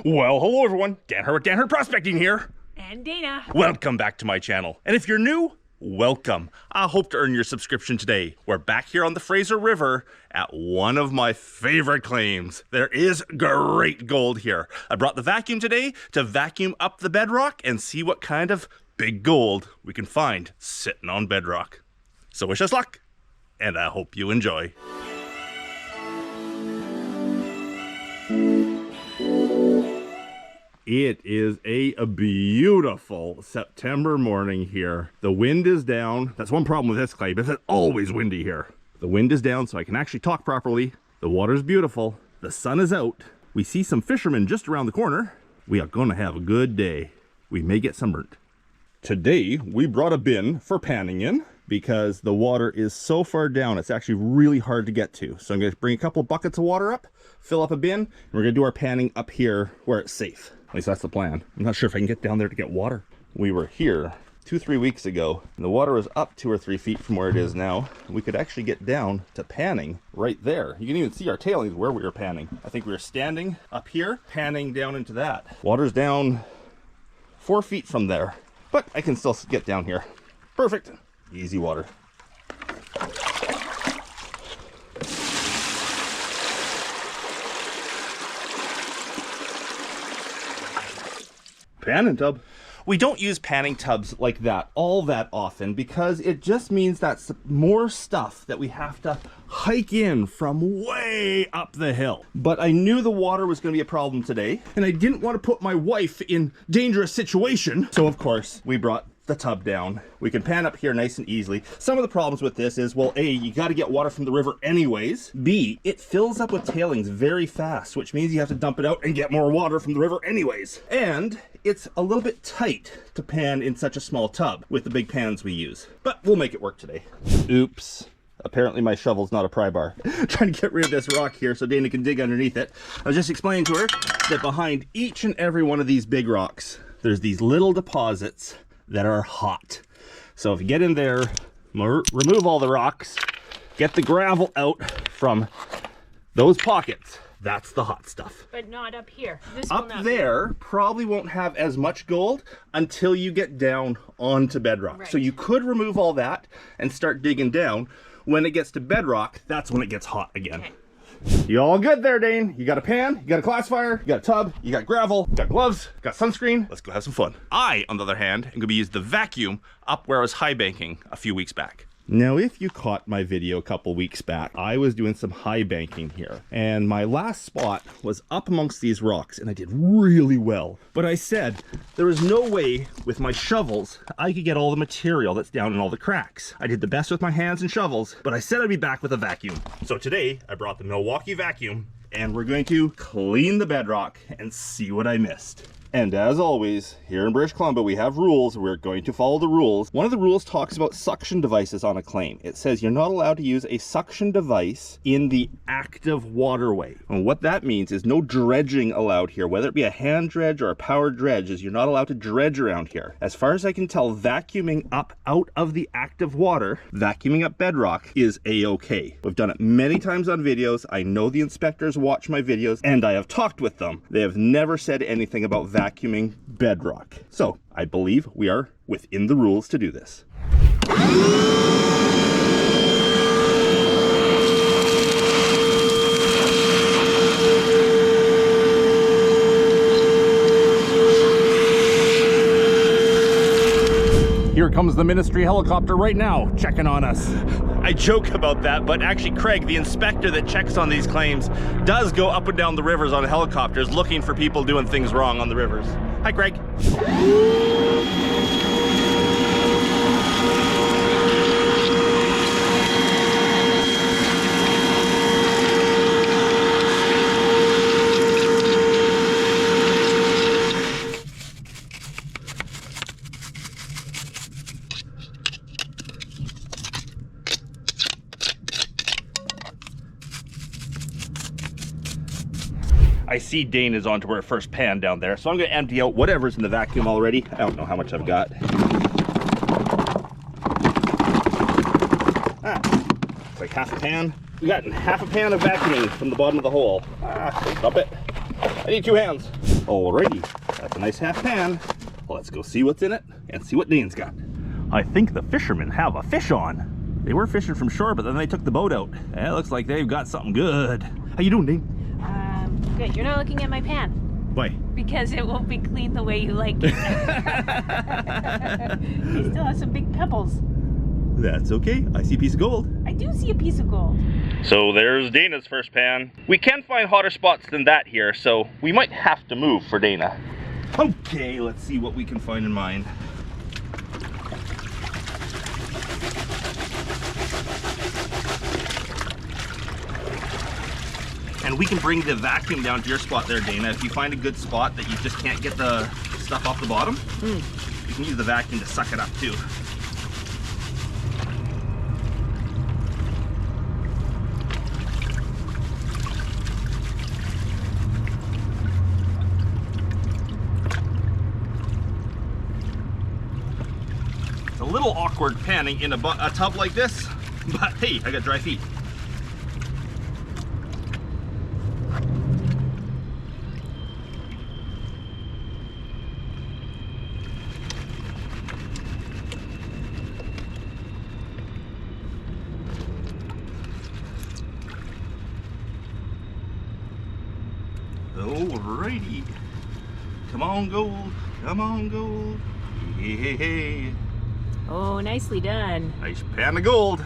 Well, hello everyone, Dan Hurd, Dan Hurd Prospecting here. And Dayna. Welcome back to my channel. And if you're new, welcome. I hope to earn your subscription today. We're back here on the Fraser River at one of my favorite claims. There is great gold here. I brought the vacuum today to vacuum up the bedrock and see what kind of big gold we can find sitting on bedrock. So wish us luck, and I hope you enjoy. It is a beautiful September morning here. The wind is down. That's one problem with this claim, it's always windy here. The wind is down so I can actually talk properly. The water's beautiful. The sun is out. We see some fishermen just around the corner. We are gonna have a good day. We may get sunburnt. Today, we brought a bin for panning in because the water is so far down, it's actually really hard to get to. So I'm gonna bring a couple of buckets of water up, fill up a bin, and we're gonna do our panning up here where it's safe. At least that's the plan. I'm not sure if I can get down there to get water. We were here 2-3 weeks ago, and the water was up 2 or 3 feet from where it is now. We could actually get down to panning right there. You can even see our tailings where we were panning. I think we were standing up here, panning down into that. Water's down 4 feet from there, but I can still get down here. Perfect. Easy water. Panning tub. We don't use panning tubs like that all that often because it just means that's more stuff that we have to hike in from way up the hill. But I knew the water was going to be a problem today, and I didn't want to put my wife in dangerous situation. So of course we brought the tub down. We can pan up here nice and easily. Some of the problems with this is, well, A, you got to get water from the river anyways. B, it fills up with tailings very fast, which means you have to dump it out and get more water from the river anyways. And it's a little bit tight to pan in such a small tub with the big pans we use, but we'll make it work today. Oops. Apparently my shovel's not a pry bar. Trying to get rid of this rock here so Dayna can dig underneath it. I was just explaining to her that behind each and every one of these big rocks, there's these little deposits that are hot. So if you get in there, remove all the rocks, get the gravel out from those pockets, that's the hot stuff. But not up here. This up there probably won't have as much gold until you get down onto bedrock. Right. So you could remove all that and start digging down. When it gets to bedrock, that's when it gets hot again. Okay. You all good there, Dane? You got a pan, you got a classifier, you got a tub, you got gravel, you got gloves, you got sunscreen. Let's go have some fun. I, on the other hand, am gonna use the vacuum up where I was high banking a few weeks back. Now, if you caught my video a couple weeks back, I was doing some high banking here, and my last spot was up amongst these rocks, and I did really well. But I said there was no way with my shovels I could get all the material that's down in all the cracks. I did the best with my hands and shovels, but I said I'd be back with a vacuum. So today, I brought the Milwaukee vacuum, and we're going to clean the bedrock and see what I missed. And as always, here in British Columbia, we have rules. We're going to follow the rules. One of the rules talks about suction devices on a claim. It says you're not allowed to use a suction device in the active waterway. And what that means is no dredging allowed here, whether it be a hand dredge or a power dredge, is you're not allowed to dredge around here. As far as I can tell, vacuuming up out of the active water, vacuuming up bedrock is a-okay. We've done it many times on videos. I know the inspectors watch my videos, and I have talked with them. They have never said anything about vacuuming bedrock. So I believe we are within the rules to do this. Here comes the ministry helicopter right now, checking on us. I joke about that, but actually Craig, the inspector that checks on these claims, does go up and down the rivers on helicopters looking for people doing things wrong on the rivers. Hi, Craig. I see Dayna's onto her first pan down there, so I'm gonna empty out whatever's in the vacuum already. I don't know how much I've got. It's like half a pan. We got half a pan of vacuuming from the bottom of the hole. Stop it. I need 2 hands. Alrighty, that's a nice half pan. Let's go see what's in it and see what Dayna's got. I think the fishermen have a fish on. They were fishing from shore, but then they took the boat out. It looks like they've got something good. How you doing, Dayna? Good. You're not looking at my pan. Why? Because it won't be clean the way you like it. It still has some big pebbles. That's okay. I see a piece of gold. I do see a piece of gold. So there's Dayna's first pan. We can find hotter spots than that here, so we might have to move for Dayna. Okay, let's see what we can find in mine. And we can bring the vacuum down to your spot there, Dayna. If you find a good spot that you just can't get the stuff off the bottom, you can use the vacuum to suck it up too. It's a little awkward panning in a tub like this, but hey, I got dry feet. Alrighty. Come on, gold. Come on, gold. Hey, hey, hey. Oh, nicely done. Nice pan of gold.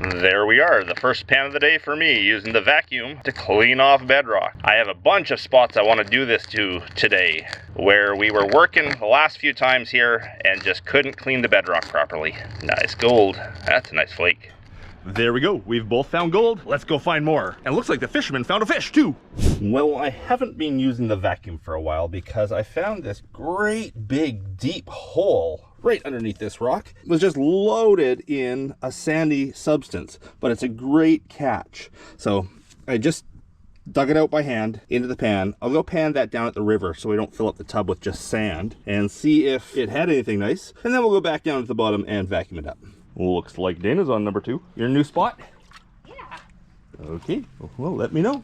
There we are, the first pan of the day for me, using the vacuum to clean off bedrock. I have a bunch of spots I want to do this to today, where we were working the last few times here and just couldn't clean the bedrock properly. Nice gold. That's a nice flake. There we go. We've both found gold. Let's go find more. And it looks like the fisherman found a fish too. Well, I haven't been using the vacuum for a while because I found this great big deep hole right underneath this rock. It was just loaded in a sandy substance, but it's a great catch. So I just dug it out by hand into the pan. I'll go pan that down at the river so we don't fill up the tub with just sand and see if it had anything nice. And then we'll go back down to the bottom and vacuum it up. Looks like Dayna's on number 2. Your new spot? Yeah. Okay, well, let me know.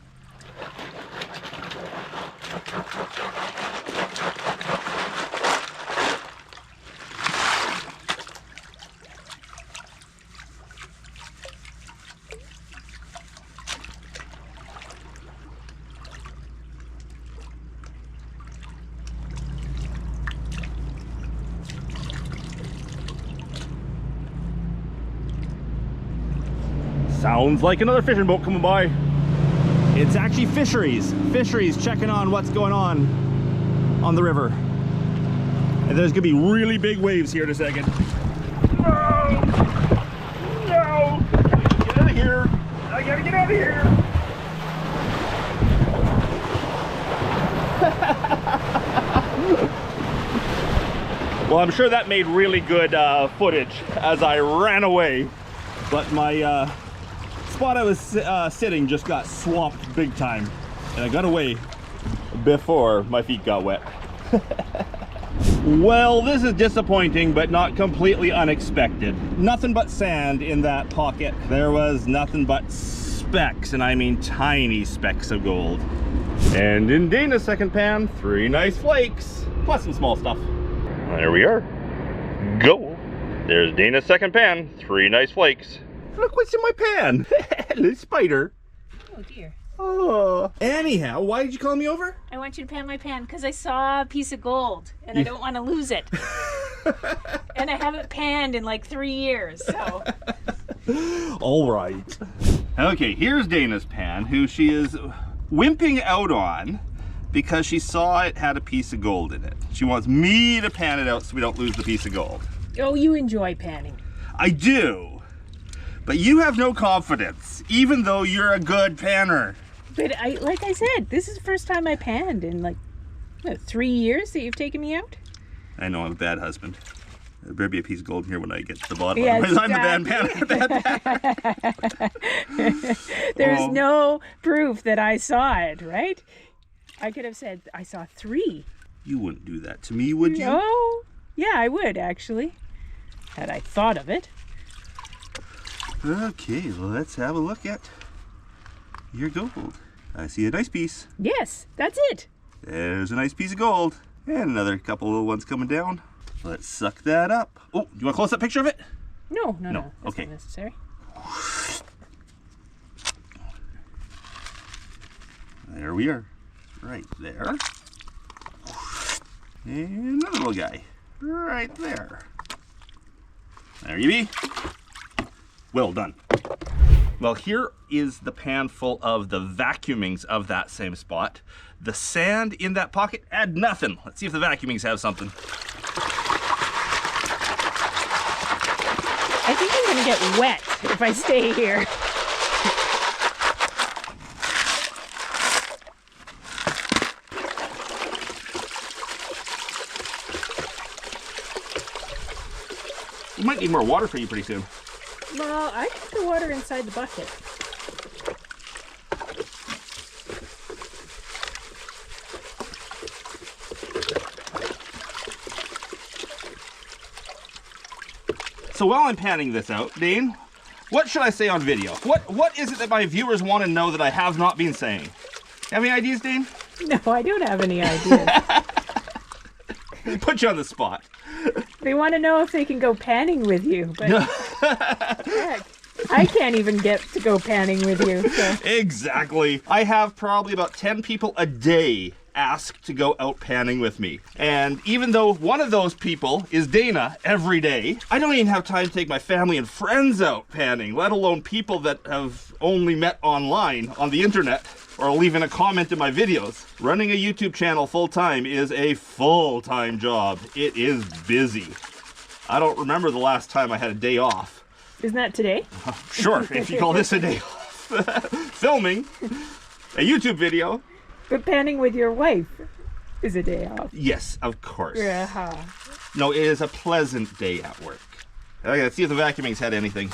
Sounds like another fishing boat coming by. It's actually fisheries. Fisheries checking on what's going on the river. And there's gonna be really big waves here in a second. No! No! Get out of here! I gotta get out of here! Well, I'm sure that made really good footage as I ran away. But my spot I was sitting just got swamped big time, and I got away before my feet got wet. Well, this is disappointing, but not completely unexpected. Nothing but sand in that pocket. There was nothing but specks, and I mean tiny specks of gold. And in Dayna's second pan, 3 nice flakes, plus some small stuff. There we are. Go. There's Dayna's second pan, 3 nice flakes. Look what's in my pan. Little spider. Oh dear. Oh. Anyhow, why did you call me over? I want you to pan my pan because I saw a piece of gold and I don't want to lose it. And I haven't panned in like 3 years, so. All right. Okay, here's Dayna's pan, who she is wimping out on because she saw it had a piece of gold in it. She wants me to pan it out so we don't lose the piece of gold. Oh, you enjoy panning. I do. But you have no confidence, even though you're a good panner. But like I said, this is the first time I panned in like, what, 3 years that you've taken me out? I know, I'm a bad husband. There better be a piece of gold in here when I get to the bottom. Yes, Otherwise, I'm the bad panner. There's no proof that I saw it, right? I could have said I saw 3. You wouldn't do that to me, would you? No. Yeah, I would actually, had I thought of it. Okay, well, let's have a look at your gold. I see a nice piece. Yes, that's it. There's a nice piece of gold. And another couple little ones coming down. Let's suck that up. Oh, do you want a close-up picture of it? No. That's okay. not necessary. There we are. Right there. And another little guy. Right there. There you be. Well done. Well, here is the pan full of the vacuumings of that same spot. The sand in that pocket had nothing. Let's see if the vacuumings have something. I think I'm gonna get wet if I stay here. We might need more water for you pretty soon. Well, I put the water inside the bucket. So while I'm panning this out, Dane, what should I say on video? What is it that my viewers want to know that I have not been saying? Have any ideas, Dane? No, I don't have any ideas. Put you on the spot. They want to know if they can go panning with you, but heck, I can't even get to go panning with you. So. Exactly. I have probably about 10 people a day ask to go out panning with me. And even though one of those people is Dayna every day, I don't even have time to take my family and friends out panning, let alone people that have only met online on the internet or leaving a comment in my videos. Running a YouTube channel full-time is a full-time job. It is busy. I don't remember the last time I had a day off. Isn't that today? Sure, if you call this a day off. Filming a YouTube video. But panning with your wife is a day off. Yes, of course. Yeah. No, it is a pleasant day at work. Okay, let's see if the vacuuming's had anything.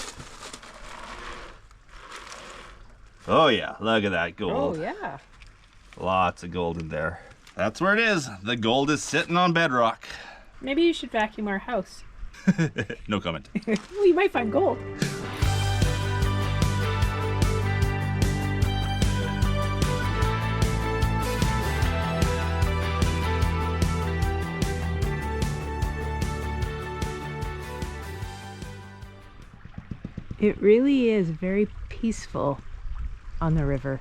Oh yeah, look at that gold. Oh yeah. Lots of gold in there. That's where it is. The gold is sitting on bedrock. Maybe you should vacuum our house. No comment. Well, you might find gold. It really is very peaceful on the river.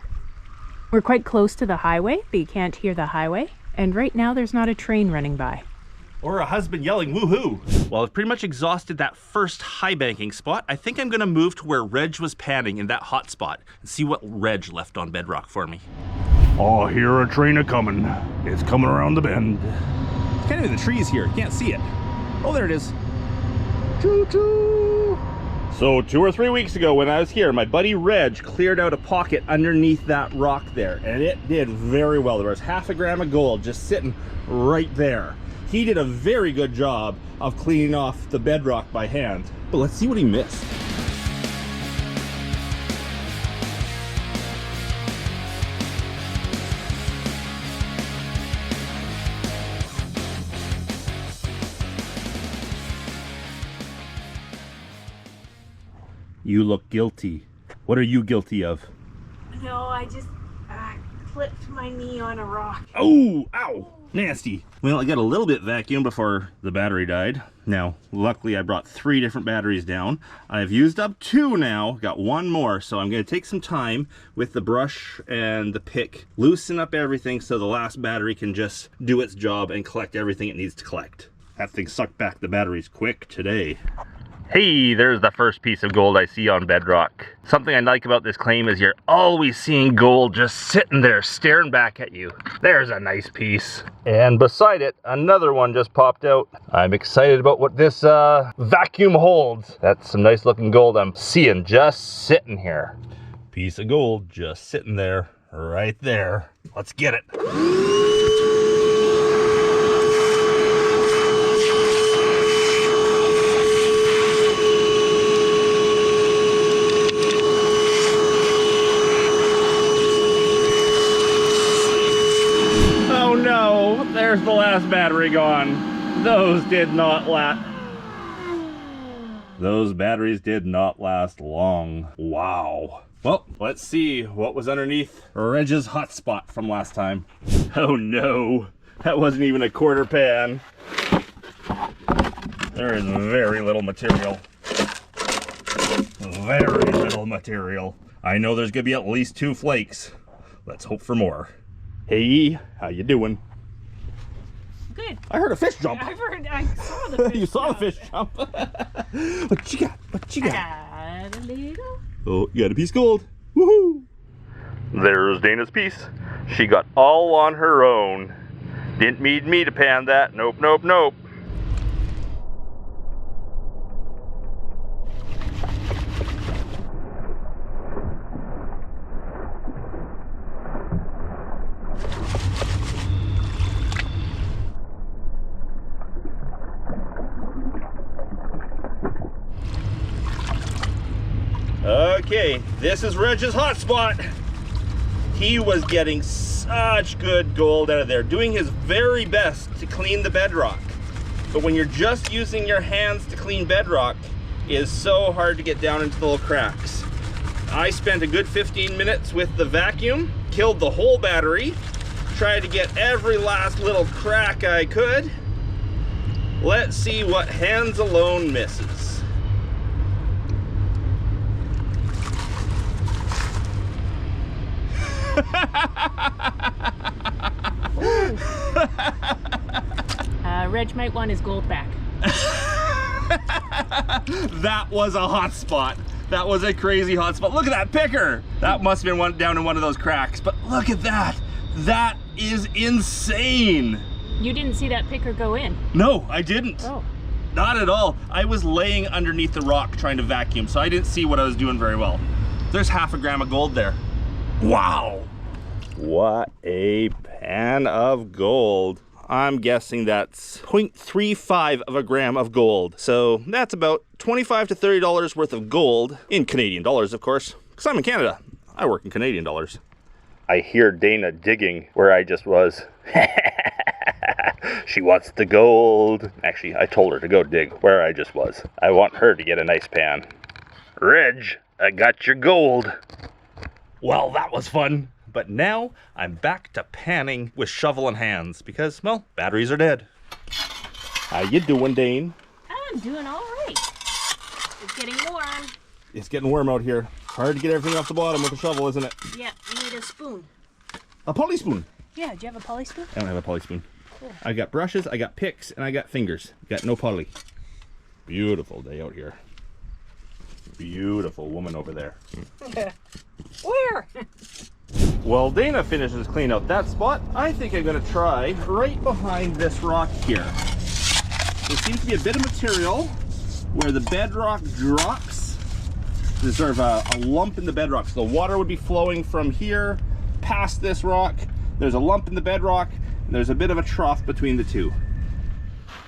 We're quite close to the highway, but you can't hear the highway. And right now there's not a train running by. Or a husband yelling woohoo. Well, I've pretty much exhausted that first high banking spot. I think I'm gonna move to where Reg was panning in that hot spot and see what Reg left on bedrock for me. Oh, I hear a train a-coming. It's coming around the bend. It's kind of in the trees here, can't see it. Oh, there it is. Choo-choo. So 2 or 3 weeks ago when I was here, my buddy Reg cleared out a pocket underneath that rock there, and it did very well. There was half a gram of gold just sitting right there. He did a very good job of cleaning off the bedrock by hand. But let's see what he missed. You look guilty. What are you guilty of? No, I just clipped my knee on a rock. Oh, ow, nasty. Well, I got a little bit vacuumed before the battery died. Now, luckily I brought 3 different batteries down. I've used up 2 now, got 1 more, so I'm gonna take some time with the brush and the pick, loosen up everything so the last battery can just do its job and collect everything it needs to collect. That thing sucked back the batteries quick today. Hey, there's the first piece of gold I see on bedrock. Something I like about this claim is you're always seeing gold just sitting there staring back at you. There's a nice piece. And beside it, another one just popped out. I'm excited about what this vacuum holds. That's some nice looking gold I'm seeing just sitting here. Piece of gold just sitting there, right there. Let's get it. There's the last battery gone. Those batteries did not last long. Wow. Well, let's see what was underneath Reg's hot spot from last time. Oh no, that wasn't even a quarter pan. There is very little material. Very little material. I know there's gonna be at least 2 flakes. Let's hope for more. Hey, how you doing? Good. I heard a fish jump. I saw the fish. You saw the fish jump. What you got? What you got? I got a little. Oh, you got a piece of gold. Woohoo! There's Dayna's piece. She got all on her own. Didn't need me to pan that. Nope, nope, nope. Okay, this is Reg's hot spot. He was getting such good gold out of there, doing his very best to clean the bedrock. But when you're just using your hands to clean bedrock, it is so hard to get down into the little cracks. I spent a good 15 minutes with the vacuum, killed the whole battery, tried to get every last little crack I could. Let's see what hands alone misses. Reg might want his gold back. That was a hot spot. That was a crazy hot spot. Look at that picker. That must have been down in one of those cracks. But look at that. That is insane. You didn't see that picker go in? No, I didn't. Oh. Not at all. I was laying underneath the rock trying to vacuum, so I didn't see what I was doing very well. There's half a gram of gold there. Wow. What a pan of gold. I'm guessing that's 0.35 of a gram of gold. So that's about $25 to $30 worth of gold, in Canadian dollars, of course, because I'm in Canada. I work in Canadian dollars. I hear Dayna digging where I just was. She wants the gold. Actually, I told her to go dig where I just was. I want her to get a nice pan. Reg, I got your gold. Well, that was fun. But now I'm back to panning with shovel in hands because, well, batteries are dead. How you doing, Dane? I'm doing all right. It's getting warm. It's getting warm out here. Hard to get everything off the bottom with a shovel, isn't it? Yeah, you need a spoon. A poly spoon. Yeah, do you have a poly spoon? I don't have a poly spoon. Cool. I got brushes, I got picks, and I got fingers. Got no poly. Beautiful day out here. Beautiful woman over there. Where? While Dayna finishes cleaning out that spot, I think I'm going to try right behind this rock here. There seems to be a bit of material where the bedrock drops. There's sort of a lump in the bedrock. So the water would be flowing from here past this rock. There's a lump in the bedrock, and there's a bit of a trough between the two.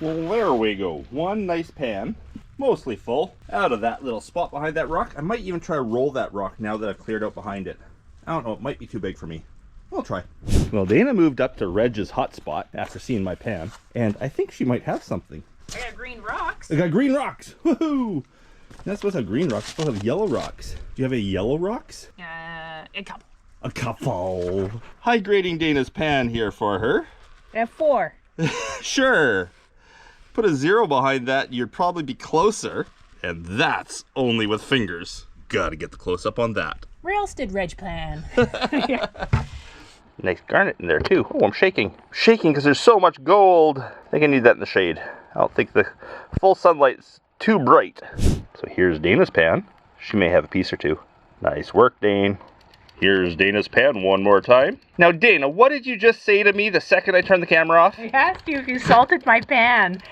Well, there we go. One nice pan, mostly full, out of that little spot behind that rock. I might even try to roll that rock now that I've cleared out behind it. I don't know, it might be too big for me. I'll try. Well, Dayna moved up to Reg's hot spot after seeing my pan, and I think she might have something. I got green rocks. I got green rocks! Woohoo! That's supposed to have green rocks. It's supposed to have yellow rocks. Do you have a yellow rocks? A couple. A couple. Hydrating Dayna's pan here for her. I have 4. Sure. Put a 0 behind that, you'd probably be closer. And that's only with fingers. Gotta get the close up on that. Where else did Reg plan? Nice garnet in there too. Oh, I'm shaking. Shaking because there's so much gold. I think I need that in the shade. I don't think the full sunlight's too bright. So here's Dayna's pan. She may have a piece or two. Nice work, Dane. Here's Dayna's pan one more time. Now, Dayna, what did you just say to me the second I turned the camera off? I asked you if you salted my pan.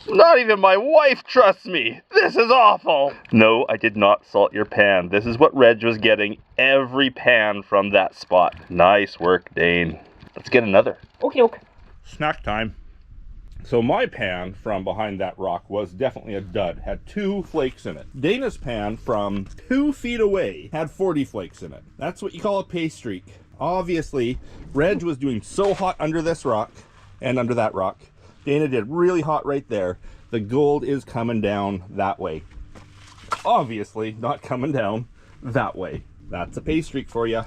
Not even my wife trusts me. This is awful. No, I did not salt your pan. This is what Reg was getting every pan from that spot. Nice work, Dane. Let's get another. Okay, okay. Snack time. So my pan from behind that rock was definitely a dud. Had 2 flakes in it. Dayna's pan from 2 feet away had 40 flakes in it. That's what you call a pay streak. Obviously, Reg was doing so hot under this rock and under that rock. Dayna did really hot right there. The gold is coming down that way. Obviously not coming down that way. That's a pay streak for you,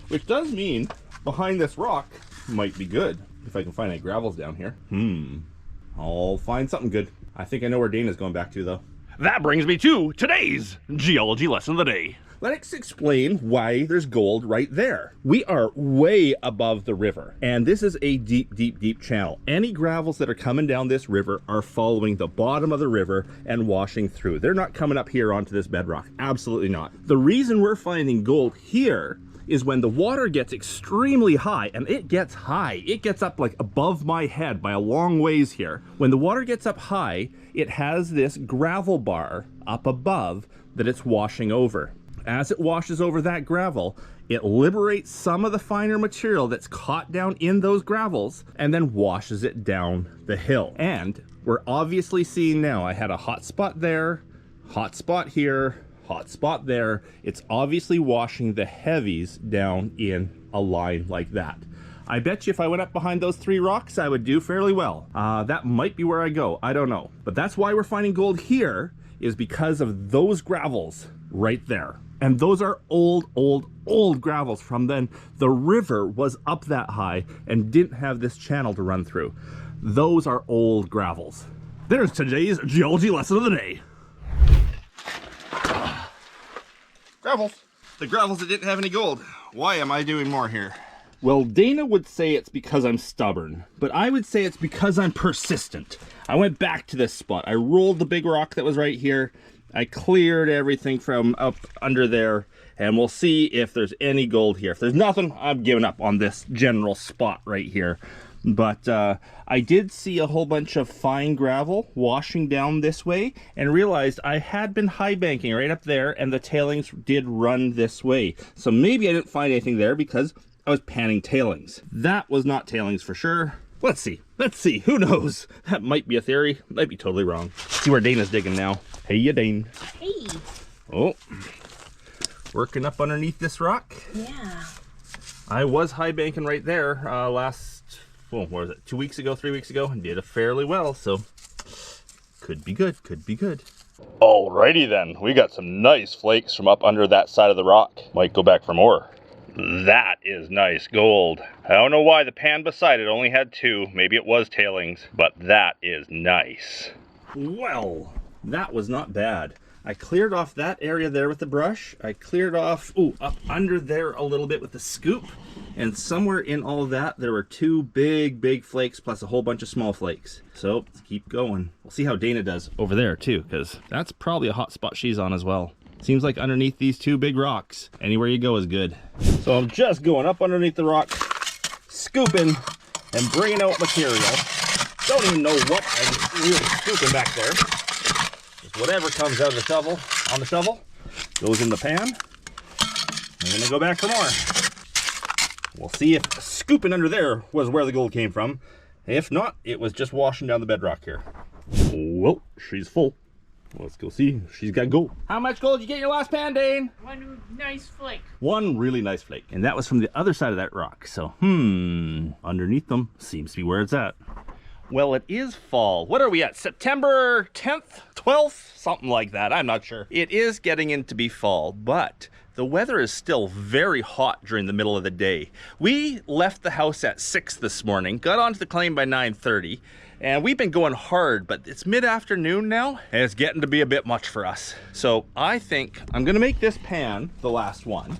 which does mean behind this rock might be good if I can find any gravels down here. I'll find something good. I think I know where Dayna's going back to though. That brings me to today's geology lesson of the day. Let's explain why there's gold right there. We are way above the river, and this is a deep, deep, deep channel. Any gravels that are coming down this river are following the bottom of the river and washing through. They're not coming up here onto this bedrock. Absolutely not. The reason we're finding gold here is when the water gets extremely high, and it gets high. It gets up like above my head by a long ways here. When the water gets up high, it has this gravel bar up above that it's washing over. As it washes over that gravel, it liberates some of the finer material that's caught down in those gravels and then washes it down the hill. And we're obviously seeing now, I had a hot spot there, hot spot here, hot spot there. It's obviously washing the heavies down in a line like that. I bet you if I went up behind those 3 rocks, I would do fairly well. That might be where I go, I don't know. But that's why we're finding gold here, is because of those gravels right there. And those are old, old, old gravels from then. The river was up that high and didn't have this channel to run through. Those are old gravels. There's today's geology lesson of the day. Gravels. The gravels that didn't have any gold. Why am I doing more here? Well, Dayna would say it's because I'm stubborn, but I would say it's because I'm persistent. I went back to this spot. I rolled the big rock that was right here. I cleared everything from up under there, and we'll see if there's any gold here. If there's nothing, I'm giving up on this general spot right here. But I did see a whole bunch of fine gravel washing down this way and realized I had been high banking right up there, and the tailings did run this way. So maybe I didn't find anything there because I was panning tailings. That was not tailings for sure. Let's see. Let's see. Who knows? That might be a theory. Might be totally wrong. See where Dayna's digging now. Hey, ya, Dane. Hey. Oh. Working up underneath this rock. Yeah. I was high banking right there last, well, what was it, 2 weeks ago, 3 weeks ago, and did it fairly well, so could be good, could be good. Alrighty then, we got some nice flakes from up under that side of the rock. Might go back for more. That is nice gold. I don't know why the pan beside it only had 2. Maybe it was tailings, but that is nice. Well, that was not bad. I cleared off that area there with the brush. I cleared off, up under there a little bit with the scoop. And somewhere in all that, there were 2 big, big flakes plus a whole bunch of small flakes. So let's keep going. We'll see how Dayna does over there too, because that's probably a hot spot she's on as well. Seems like underneath these 2 big rocks, anywhere you go is good. So I'm just going up underneath the rock, scooping and bringing out material. Don't even know what I'm really scooping back there. Just whatever comes out of the shovel, on the shovel, goes in the pan. I'm gonna go back for more. We'll see if scooping under there was where the gold came from. If not, it was just washing down the bedrock here. Well, she's full. Let's go see. She's got gold. How much gold did you get in your last pan, Dane? 1 nice flake. 1 really nice flake. And that was from the other side of that rock. So, underneath them seems to be where it's at. Well, it is fall. What are we at? September 10th, 12th? Something like that. I'm not sure. It is getting in to be fall, but the weather is still very hot during the middle of the day. We left the house at 6 this morning, got onto the claim by 9:30. And we've been going hard, but it's mid-afternoon now, and it's getting to be a bit much for us. So I think I'm gonna make this pan the last one.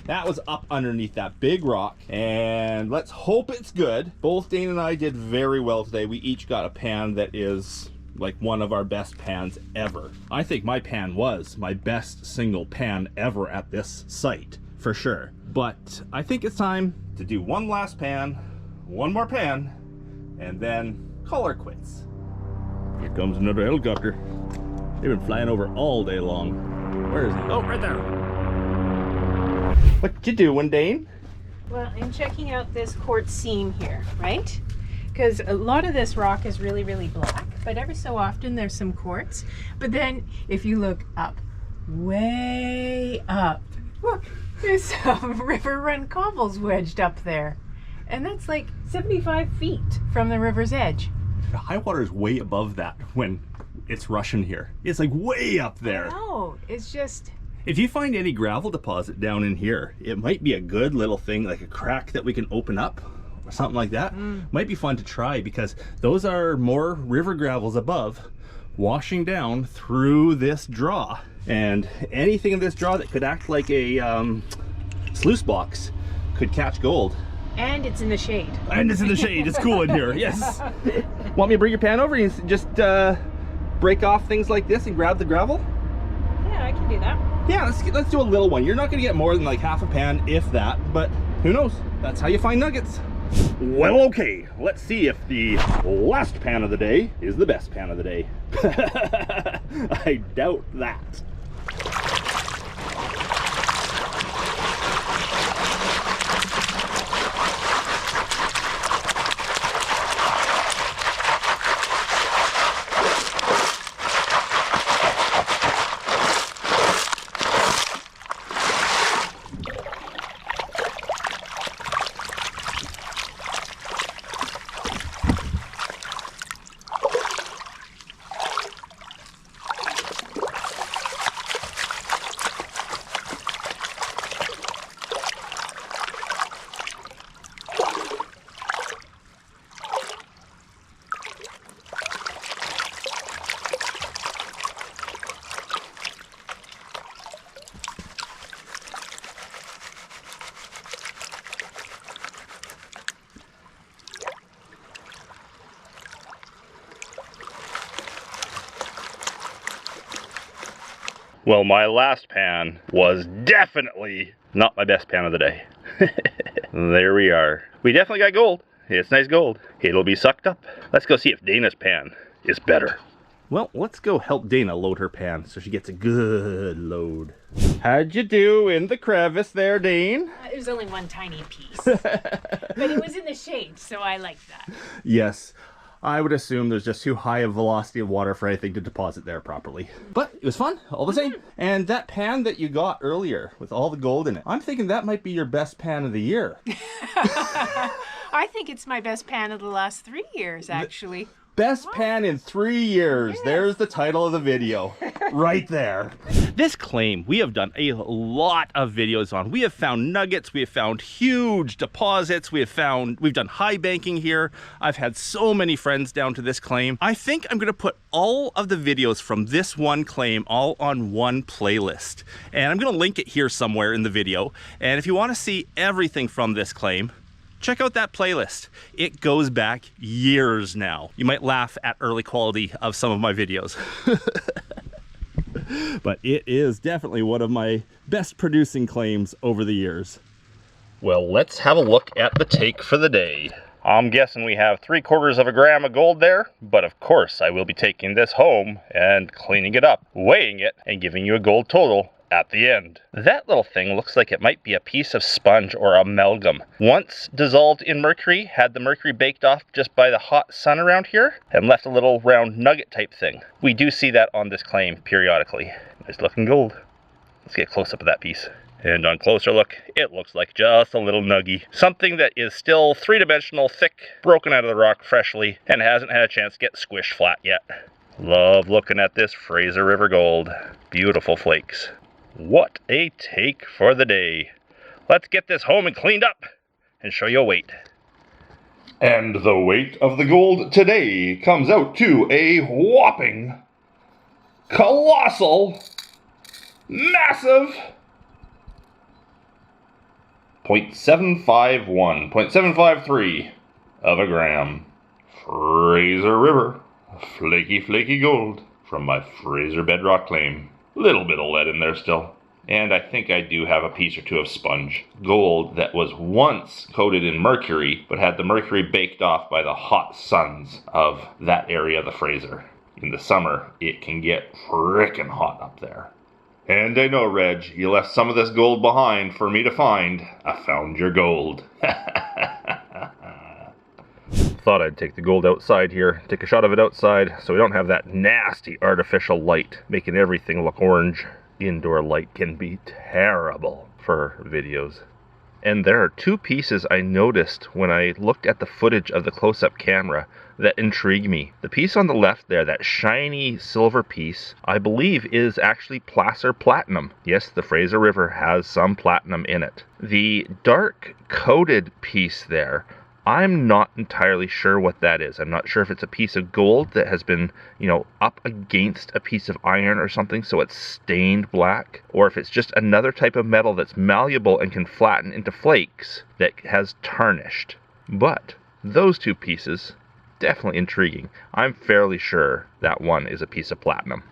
That was up underneath that big rock, and let's hope it's good. Both Dane and I did very well today. We each got a pan that is like one of our best pans ever. I think my pan was my best single pan ever at this site, for sure. But I think it's time to do one last pan, one more pan, and then call her quits. Here comes another helicopter. They've been flying over all day long. Where is he? Oh, right there. What you doing, Dane? Well, I'm checking out this quartz seam here, right? Because a lot of this rock is really, really black, but every so often there's some quartz. But then if you look up, way up, look, there's some river run cobbles wedged up there. And that's like 75 feet from the river's edge. The high water is way above that when it's rushing here. It's like way up there. No, it's just If you find any gravel deposit down in here, it might be a good little thing, like a crack that we can open up or something like that. Might be fun to try, because those are more river gravels above washing down through this draw. And anything in this draw that could act like a sluice box could catch gold. And it's in the shade. And it's in the shade. It's cool in here. Yes. Want me to bring your pan over and just break off things like this and grab the gravel? Yeah, I can do that. Yeah, let's do a little one. You're not gonna get more than like half a pan, if that, but who knows? That's how you find nuggets. Well, okay, let's see if the last pan of the day is the best pan of the day. I doubt that. Well, my last pan was definitely not my best pan of the day. There we are. We definitely got gold. It's nice gold. It'll be sucked up. Let's go see if Dayna's pan is better. Well, let's go help Dayna load her pan so she gets a good load. How'd you do in the crevice there, Dane? It was only one tiny piece. But it was in the shade, so I liked that. Yes. I would assume there's just too high a velocity of water for anything to deposit there properly. But it was fun, all the same. And that pan that you got earlier with all the gold in it, I'm thinking that might be your best pan of the year. I think it's my best pan of the last 3 years, actually. Best pan in 3 years. Yes. There's the title of the video. Right there. This claim we have done a lot of videos on. We have found nuggets, we have found huge deposits, we've done high banking here. I've had so many friends down to this claim. I think I'm gonna put all of the videos from this one claim all on one playlist. And I'm gonna link it here somewhere in the video. And if you wanna see everything from this claim, check out that playlist. It goes back years now. You might laugh at early quality of some of my videos. But it is definitely one of my best producing claims over the years. Well, let's have a look at the take for the day. I'm guessing we have 3/4 gram of gold there, but of course I will be taking this home and cleaning it up, weighing it, and giving you a gold total at the end. That little thing looks like it might be a piece of sponge or amalgam. Once dissolved in mercury, had the mercury baked off just by the hot sun around here, and left a little round nugget type thing. We do see that on this claim periodically. Nice looking gold. Let's get a close up of that piece. And on closer look, it looks like just a little nuggy. Something that is still three-dimensional, thick, broken out of the rock freshly, and hasn't had a chance to get squished flat yet. Love looking at this Fraser River gold. Beautiful flakes. What a take for the day. Let's get this home and cleaned up and show you a weight. And the weight of the gold today comes out to a whopping, colossal, massive 0.753 of a gram. Fraser River, flaky gold from my Fraser Bedrock claim. Little bit of lead in there still. And I think I do have a piece or two of sponge. Gold that was once coated in mercury, but had the mercury baked off by the hot suns of that area of the Fraser. In the summer, it can get frickin' hot up there. And I know, Reg, you left some of this gold behind for me to find. I found your gold. Thought I'd take the gold outside here, take a shot of it outside, so we don't have that nasty artificial light making everything look orange. Indoor light can be terrible for videos. And there are two pieces I noticed when I looked at the footage of the close-up camera that intrigue me. The piece on the left there, that shiny silver piece, I believe is actually placer platinum. Yes, the Fraser River has some platinum in it. The dark coated piece there, I'm not entirely sure what that is. I'm not sure if it's a piece of gold that has been, up against a piece of iron or something, so it's stained black, or if it's just another type of metal that's malleable and can flatten into flakes that has tarnished. But those two pieces, definitely intriguing. I'm fairly sure that one is a piece of platinum.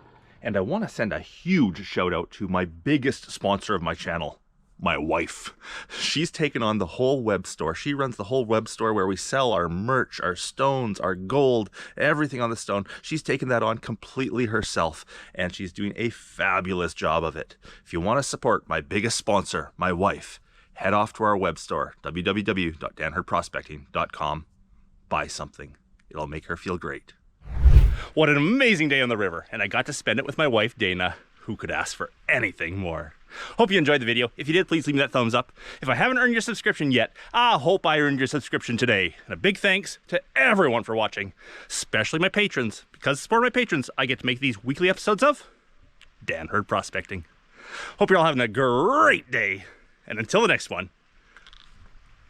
And I want to send a huge shout out to my biggest sponsor of my channel, my wife. She's taken on the whole web store. She runs the whole web store where we sell our merch, our stones, our gold, everything on the stone. She's taken that on completely herself, and she's doing a fabulous job of it. If you want to support my biggest sponsor, my wife, head off to our web store, www.danhurdprospecting.com. Buy something. It'll make her feel great. What an amazing day on the river, and I got to spend it with my wife, Dayna. Who could ask for anything more? Hope you enjoyed the video. If you did, please leave me that thumbs up. If I haven't earned your subscription yet, I hope I earned your subscription today. And a big thanks to everyone for watching, especially my patrons. Because for my patrons, I get to make these weekly episodes of Dan Hurd Prospecting. Hope you're all having a great day. And until the next one,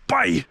bye!